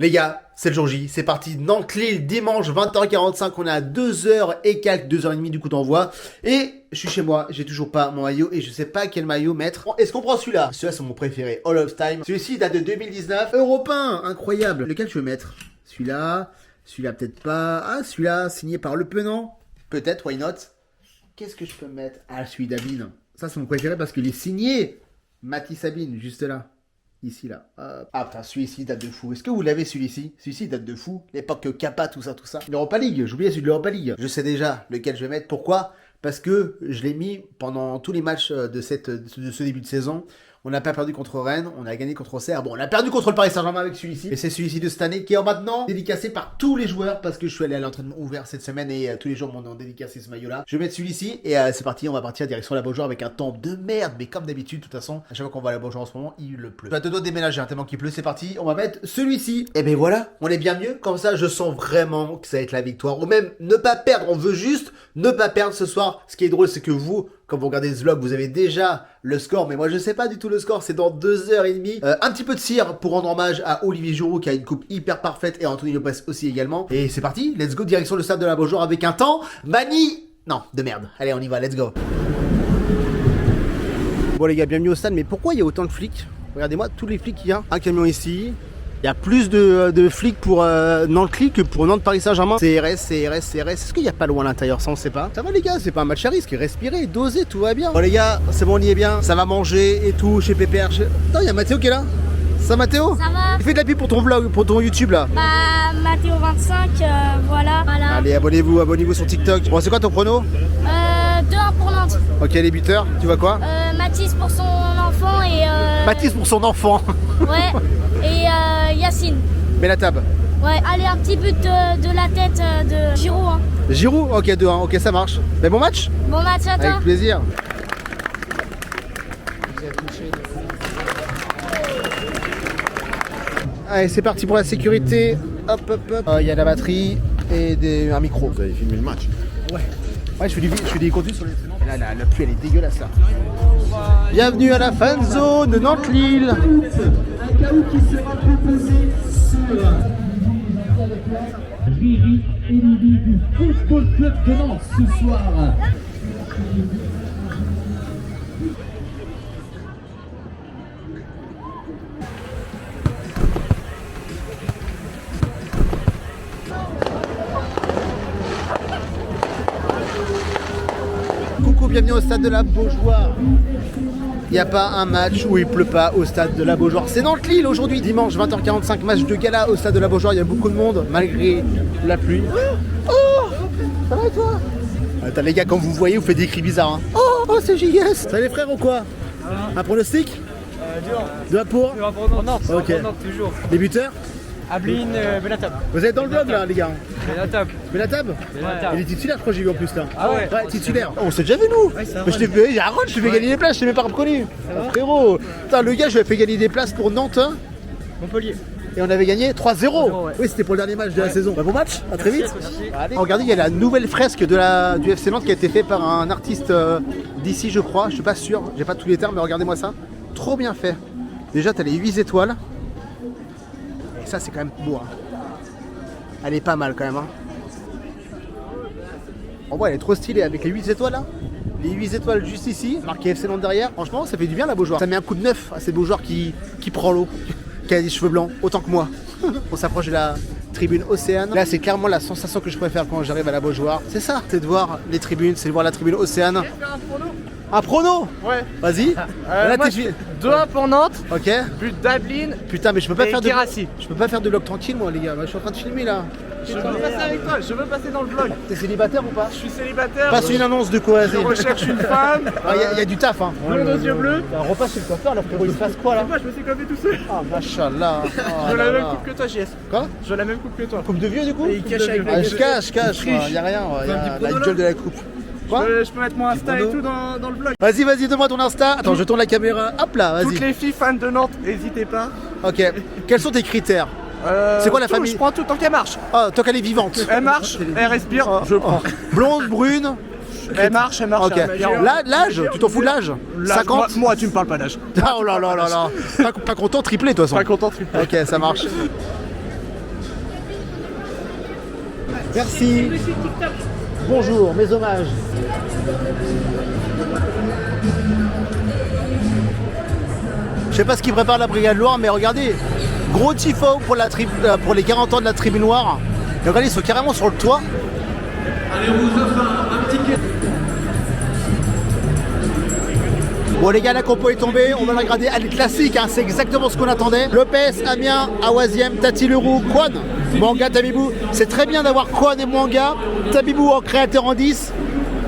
Les gars, c'est le jour J, c'est parti, Nantes-Lille, dimanche 20h45, on est à 2h et quelques, 2h30 du coup d'envoi. Et je suis chez moi, j'ai toujours pas mon maillot et je sais pas quel maillot mettre. Est-ce qu'on prend celui-là? Celui-là c'est mon préféré, All of Time. Celui-ci date de 2019, européen, incroyable. Lequel je veux mettre? Celui-là, celui-là peut-être pas. Ah, celui-là, signé par Le Penant. Peut-être, why not? Qu'est-ce que je peux mettre? Ah, celui d'Abine. Ça c'est mon préféré parce qu'il est signé Mathis Sabine, juste là. Ici, là. Ah putain, celui-ci date de fou. Est-ce que vous l'avez celui-ci? Celui-ci date de fou. L'époque Kappa, tout ça, tout ça. L'Europa League, j'oubliais celui de l'Europa League. Je sais déjà lequel je vais mettre. Pourquoi? Parce que je l'ai mis pendant tous les matchs de ce début de saison. On n'a pas perdu contre Rennes, on a gagné contre Auxerre. Bon, on a perdu contre le Paris Saint-Germain avec celui-ci. Et c'est celui-ci de cette année qui est maintenant dédicacé par tous les joueurs parce que je suis allé à l'entraînement ouvert cette semaine et tous les jours m'ont dédicacé ce maillot-là. Je vais mettre celui-ci et c'est parti, on va partir direction la Beaujoire avec un temps de merde. Mais comme d'habitude, de toute façon, à chaque fois qu'on va à la Beaujoire en ce moment, il pleut. Je vais te dois déménager, tellement qu'il pleut, c'est parti. On va mettre celui-ci. Et ben voilà, on est bien mieux. Comme ça, je sens vraiment que ça va être la victoire. Ou même ne pas perdre, on veut juste ne pas perdre ce soir. Ce qui est drôle, c'est que vous, quand vous regardez ce vlog, vous avez déjà le score, mais moi je sais pas du tout le score, c'est dans 2h30. Un petit peu de cire pour rendre hommage à Olivier Giroud qui a une coupe hyper parfaite et Anthony Lopez aussi également. Et c'est parti, let's go, direction le stade de la Beaujoire avec un temps non, de merde. Allez, on y va, let's go. Bon les gars, bienvenue au stade, mais pourquoi il y a autant de flics? Regardez-moi, tous les flics qu'il y a. Un camion ici. Il y a plus de flics pour Nantes-Lille que pour Nantes-Paris Saint-Germain. CRS. Est-ce qu'il n'y a pas loin à l'intérieur? Ça, on sait pas. Ça va les gars, c'est pas un match à risque. Respirez, dosez, tout va bien. Bon les gars, c'est bon, on y est bien. Ça va manger et tout chez PPR. Attends, il y a Mathéo qui est là. Ça Mathéo? Ça va. Tu fais de la pub pour ton vlog, pour ton YouTube là? Bah, Mathéo25, voilà. Allez, abonnez-vous sur TikTok. Bon, c'est quoi ton prono? 2-1 pour Nantes. Ok, les buteurs, tu vois quoi? Mathis pour son enfant et... Mathis pour son enfant. Ouais, et Yacine. Bellatab. Ouais, allez, un petit but de la tête de Giroud. Hein. Giroud? Ok, 2-1, ok, ça marche. Mais bon match? Bon match à toi. Avec plaisir. Allez, c'est parti pour la sécurité. Hop, hop, hop. Il y a la batterie et un micro. Vous avez filmé le match? Ouais. Ouais, je fais des contenus sur les... Là, la pluie, elle est dégueulasse, là. Bienvenue à la fan zone de Nantes-Lille. Un chaos qui sera proposé sur Riri et Lili du Football Club de Nantes ce soir. Coucou, bienvenue au stade de la Beaujoire. Il n'y a pas un match où il pleut pas au stade de la Beaujoire. C'est Nantes-Lille aujourd'hui, dimanche 20h45, match de gala au stade de la Beaujoire. Il y a beaucoup de monde malgré la pluie. Oh, ça va et toi? Attends les gars, quand vous voyez, vous faites des cris bizarres. Hein. Oh, c'est JS. Ça va les frères ou quoi? Un pronostic? 2-1 pour Nantes, ok. Nantes toujours. Les buteurs? Ablin, Bellatab. Vous êtes dans le vlog là les gars? Bellatab. Bellatab? Il est titulaire, je crois que j'ai vu en plus là. Ah ouais? Ouais, titulaire. Oh, on s'est déjà vu nous. Ouais, ça va. Mais je t'ai fait, je t'ai fait gagner des places, je t'ai même pas reconnu. Oh, frérot. Putain, le gars, je lui ai fait gagner des places pour Nantes. Hein, Montpellier. et on avait gagné 3-0. Ouais. Oui, c'était pour le dernier match de la saison. Bah, bon match, à très vite. Merci. Allez. Regardez, il y a la nouvelle fresque du FC Nantes qui a été faite par un artiste d'ici, je crois. Je suis pas sûr, j'ai pas tous les termes, mais regardez-moi ça. Trop bien fait. Déjà, t'as les 8 étoiles. Et ça, c'est quand même beau. Hein. Elle est pas mal quand même. Hein. En vrai, elle est trop stylée avec les 8 étoiles là. Les 8 étoiles juste ici, marqué FC Nantes derrière. Franchement, ça fait du bien la Beaujoire. Ça met un coup de neuf à cette Beaujoire qui prend l'eau, qui a des cheveux blancs, autant que moi. On s'approche de la tribune Océane. Là, c'est clairement la sensation que je préfère quand j'arrive à la Beaujoire. C'est ça, c'est de voir les tribunes, c'est de voir la tribune Océane. Un prono? Ouais. Vas-y. Là, Moi, t'es... 2-1 pour Nantes. Ok. But d'Ablin. Putain, mais je peux pas Et faire de... Guirassy. Je peux pas faire de vlog tranquille moi les gars. Moi, je suis en train de filmer là. Je veux passer avec toi, je veux passer dans le vlog. T'es célibataire ou pas? Je suis célibataire. Passe une annonce de quoi, vas-y. Je recherche une femme. Il y a du taf hein. Blonde aux yeux bleus. Un repas chez le coiffeur là frérot, il se passe quoi là? Moi, je me suis coiffé tout seul. Ah machallah. Je veux la même coupe que toi, JS. Quoi? Je veux la même coupe que toi. Coupe de vieux du coup? Et il cache avec Ah, les je cache, il y a rien, il y a la gueule de la coupe. Quoi? Je peux mettre mon Insta et tout dans le vlog. Vas-y, donne-moi ton Insta. Attends, je tourne la caméra. Hop là, Toutes vas-y. les filles fans de Nantes, n'hésitez pas. Ok. Quels sont tes critères? C'est quoi la tout, famille? Je prends tout tant qu'elle marche. Ah, tant qu'elle est vivante. Elle marche, elle respire, je prends. Blonde, brune. Elle marche. Ok. L'âge, tu t'en fous de l'âge? 50? Moi, tu me parles pas d'âge. Oh là là là là. Pas content, triplé de toute façon. Pas content, triple. Ok, ça marche. Merci. Bonjour, mes hommages. Je sais pas ce qui prépare la Brigade Loire, mais regardez, gros tifo pour, pour les 40 ans de la Tribune Noire. Et regardez, ils sont carrément sur le toit. Allez, on vous offre un petit cadeau. Bon les gars, la compo est tombée, on va la regarder, elle est classique, hein, c'est exactement ce qu'on attendait. Lopez, Amiens, Awaziem, Tati Leroux, Kwon, Mwanga, Tabibou. C'est très bien d'avoir Kwon et Mwanga, Tabibou en créateur en 10.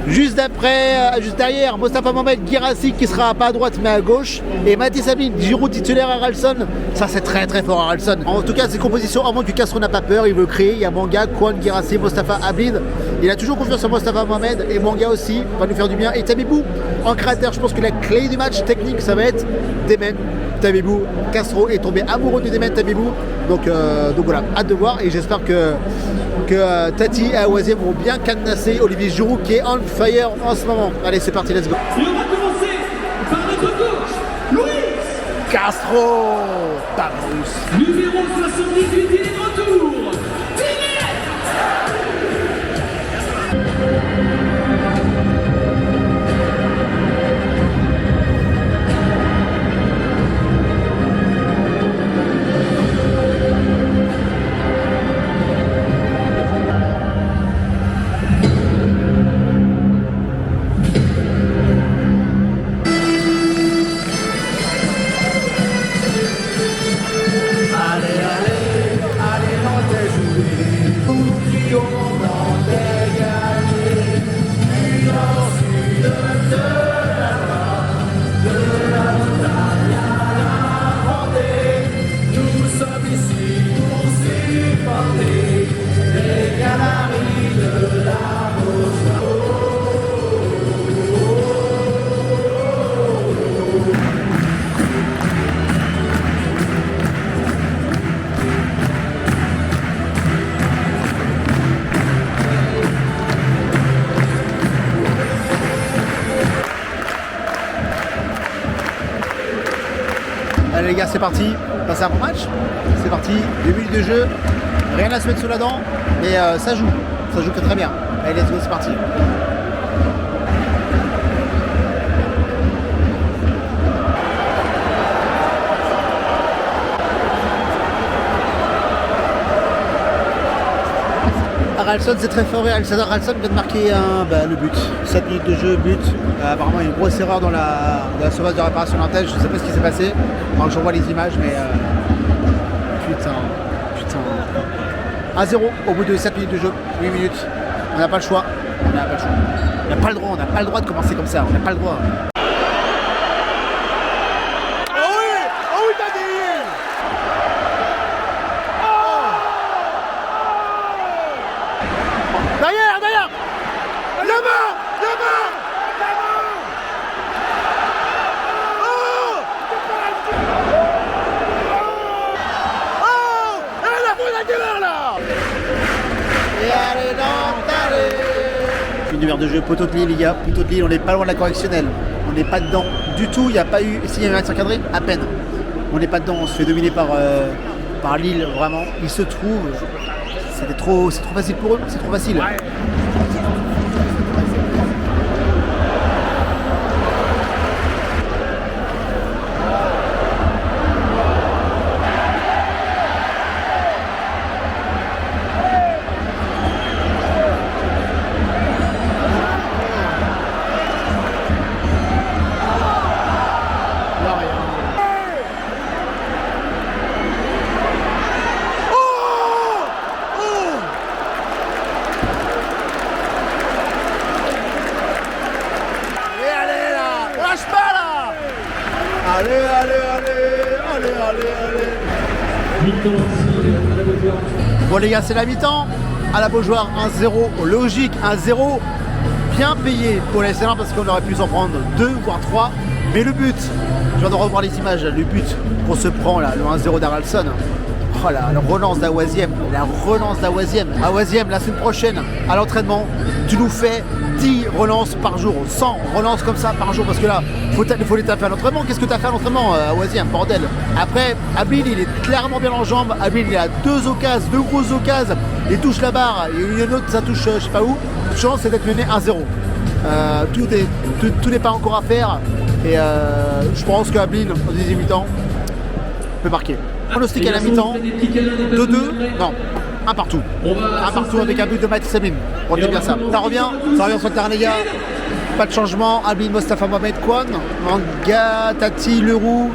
Juste derrière, Mostafa Mohamed, Guirassy qui sera pas à droite mais à gauche. Et Mathis Sabine, Giroud titulaire, Haralson. Ça c'est très très fort Haralson. En tout cas, ces compositions, avant que Castro n'a pas peur, il veut créer. Il y a Mwanga, Kwon, Guirassy, Mostafa Abid. Il a toujours confiance en Mostafa Mohamed et Mwanga aussi, va nous faire du bien. Et Tabibou, en créateur, je pense que la clé du match technique, ça va être Demen. Tabibou, Castro est tombé amoureux de Demen Tabibou. Donc voilà, hâte de voir et j'espère que Tati et Awaziem vont bien cadenasser Olivier Giroud qui est on fire en ce moment. Allez, c'est parti, let's go. Et on va commencer par notre coach, Luis Castro, Pavlos. Numéro 78, il est de retour. Allez les gars, c'est parti. C'est un bon match. C'est parti. 2 minutes de jeu. Rien à se mettre sous la dent. Mais ça joue. Ça joue que très bien. Allez, let's go, c'est parti. Haralson, c'est très fort. Haralson vient de marquer le but. 7 minutes de jeu, but. Apparemment, il y a une grosse erreur dans la surface de réparation nantaise. Je ne sais pas ce qui s'est passé. Alors, je vois les images, mais putain. 1-0 au bout de 7 minutes de jeu, 8 minutes. On n'a pas le choix. On n'a pas le droit de commencer comme ça. On n'a pas le droit. Derrière. Une demi-heure de jeu, poteau de Lille les gars, poteau de Lille, on n'est pas loin de la correctionnelle, on n'est pas dedans du tout, il n'y a pas eu, s'il y a eu un match encadré, à peine, on n'est pas dedans, on se fait dominer par Lille, vraiment, il se trouve, c'est trop facile pour eux, c'est trop facile. Ouais. Allez. Bon les gars, c'est la mi-temps. À la Beaujoire, 1-0. Logique, 1-0. Bien payé pour les SLR parce qu'on aurait pu s'en prendre 2 voire 3. Mais le but, je viens de revoir les images, le but qu'on se prend là, le 1-0 d'Haralson. Oh là, la relance d'Awaziem. Awaziem, la semaine prochaine, à l'entraînement, tu nous fais 10 relances par jour, 100 relances comme ça par jour, parce que là, faut les taper à l'entraînement. Qu'est-ce que tu as fait à l'entraînement à Oisy, un bordel. Après, Abil, il est clairement bien en jambes. Abil, il a 2 grosses occasions, il touche la barre, il y a une autre, ça touche je sais pas où. Chance, c'est d'être mené 1-0. Tout n'est pas encore à faire, et je pense qu'Abil, en deuxième mi-temps, peut marquer. Pronostic à la mi-temps, 2-2, non, un partout. Un partout avec un but de Mathis Amin. On dit bien ça. Ça revient sur le terrain, les gars. Pas de changement. Abil, Mostafa Mohamed, Kwan, Manga, Tati Leroux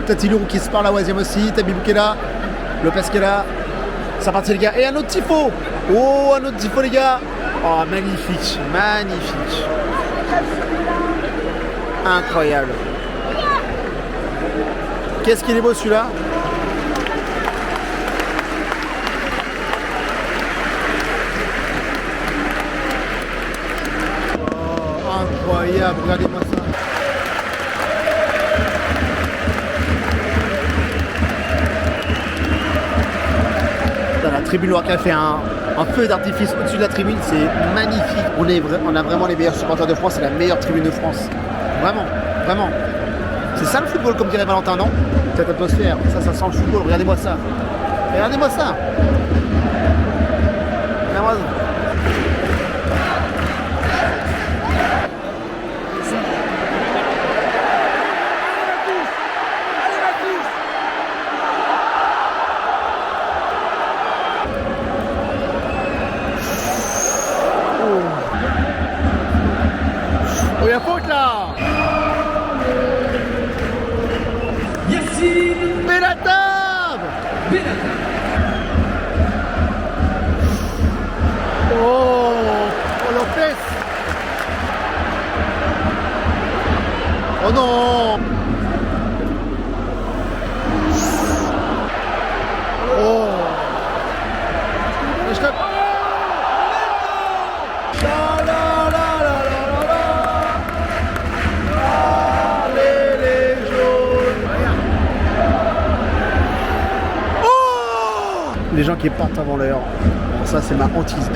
qui se parle à Oisem aussi. Tabibou qui est là, Lopez qui est là. Ça partit, les gars. Et un autre tifo. Oh, un autre tifo, les gars. Oh, magnifique. Incroyable. Qu'est-ce qu'il est beau celui-là. Incroyable, regardez-moi ça. Dans la tribune Loire qui a fait un feu d'artifice au-dessus de la tribune, c'est magnifique. On a vraiment les meilleurs supporters de France, c'est la meilleure tribune de France. Vraiment. C'est ça le football, comme dirait Valentin, non? Cette atmosphère, ça sent le football, regardez-moi ça. Regardez-moi ça. Oh, il y a faute là. Benatab. Oh, Lopez. Oh non. Oh. Les gens qui partent avant l'heure, ça c'est ma hantise.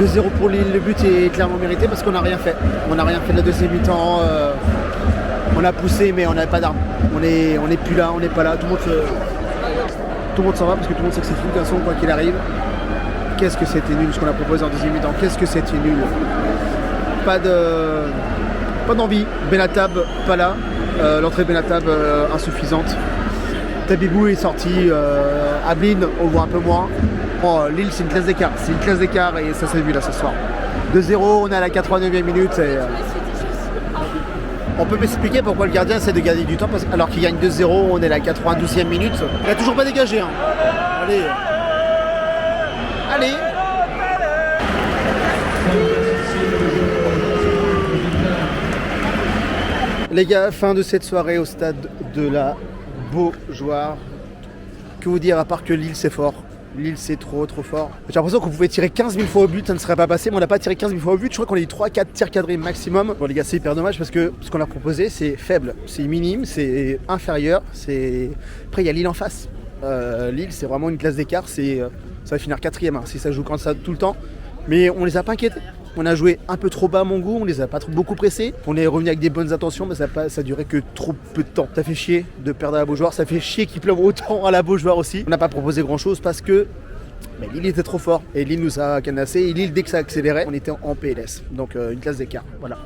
« 2-0 pour Lille, le but est clairement mérité parce qu'on n'a rien fait. On n'a rien fait de la deuxième mi-temps. On a poussé mais on n'avait pas d'armes. On est plus là, on n'est pas là. Tout le monde s'en va parce que tout le monde sait que c'est fou de toute façon quoi qu'il arrive. Qu'est-ce que c'était nul ce qu'on a proposé en deuxième mi-temps. Qu'est-ce que c'était nul. Pas d'envie. Benatab pas là. L'entrée de Benatab insuffisante. Tabibou est sorti. Ablin on le voit un peu moins. Oh, Lille c'est une classe d'écart. C'est une classe d'écart et ça s'est vu là ce soir. 2-0, on est à la 89e minute. On peut m'expliquer pourquoi le gardien essaie de gagner du temps alors qu'il gagne 2-0, on est à la 92e minute. Il n'a toujours pas dégagé. Hein. Allez. Les gars, fin de cette soirée au stade de la Beaujoire. Que vous dire à part que Lille c'est fort. Lille c'est trop fort. J'ai l'impression qu'on pouvait tirer 15 000 fois au but, ça ne serait pas passé, mais on n'a pas tiré 15 000 fois au but. Je crois qu'on a eu 3-4 tirs cadrés maximum. Bon les gars, c'est hyper dommage parce que ce qu'on a proposé c'est faible, c'est minime, c'est inférieur. Après il y a Lille en face. Lille c'est vraiment une classe d'écart, ça va finir 4ème hein, si ça joue comme ça tout le temps. Mais on les a pas inquiétés. On a joué un peu trop bas à mon goût, on les a pas beaucoup pressés. On est revenu avec des bonnes intentions, mais ça a duré que trop peu de temps. Ça fait chier de perdre à la Beaujoire, ça fait chier qu'il pleuve autant à la Beaujoire aussi. On n'a pas proposé grand chose parce que Lille était trop fort et Lille nous a canassé. Et Lille, dès que ça accélérait, on était en PLS. Donc une classe d'écart, voilà.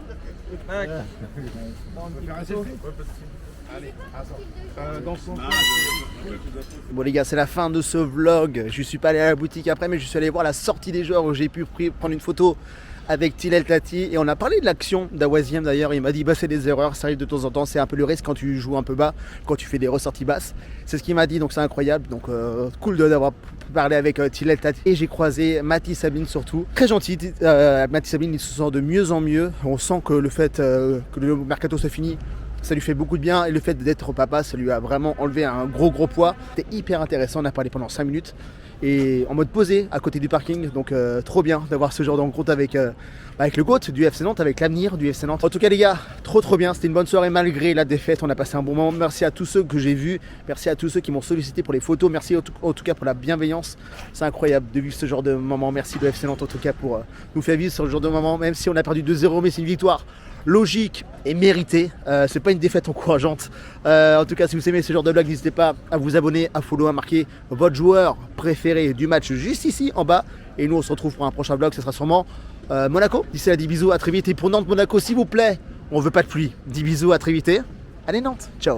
Bon les gars, c'est la fin de ce vlog. Je suis pas allé à la boutique après, mais je suis allé voir la sortie des joueurs où j'ai pu prendre une photo avec Tilel Tati et on a parlé de l'action d'Awaziem d'ailleurs. Il m'a dit c'est des erreurs, ça arrive de temps en temps, c'est un peu le risque quand tu joues un peu bas, quand tu fais des ressorties basses. C'est ce qu'il m'a dit, donc c'est incroyable. Donc cool d'avoir parlé avec Tilel Tati. Et j'ai croisé Mathis Sabine surtout, très gentil. Mathis Sabine, il se sent de mieux en mieux. On sent que le fait que le mercato se finit, ça lui fait beaucoup de bien et le fait d'être papa, ça lui a vraiment enlevé un gros poids. C'était hyper intéressant, on a parlé pendant 5 minutes et en mode posé à côté du parking. Donc trop bien d'avoir ce genre de rencontre avec le GOAT du FC Nantes, avec l'avenir du FC Nantes. En tout cas les gars, trop bien, c'était une bonne soirée malgré la défaite, on a passé un bon moment. Merci à tous ceux que j'ai vus, merci à tous ceux qui m'ont sollicité pour les photos, merci en tout cas pour la bienveillance. C'est incroyable de vivre ce genre de moment. Merci le FC Nantes en tout cas pour nous faire vivre ce genre de moment, même si on a perdu 2-0, mais c'est une victoire logique et méritée. C'est pas une défaite encourageante. En tout cas, si vous aimez ce genre de vlog, n'hésitez pas à vous abonner, à follow, à marquer votre joueur préféré du match juste ici en bas. Et nous on se retrouve pour un prochain vlog, ce sera sûrement Monaco. D'ici là, 10 bisous, à très vite. Et pour Nantes Monaco, s'il vous plaît, on veut pas de pluie. 10 bisous, à très vite. Allez Nantes, ciao.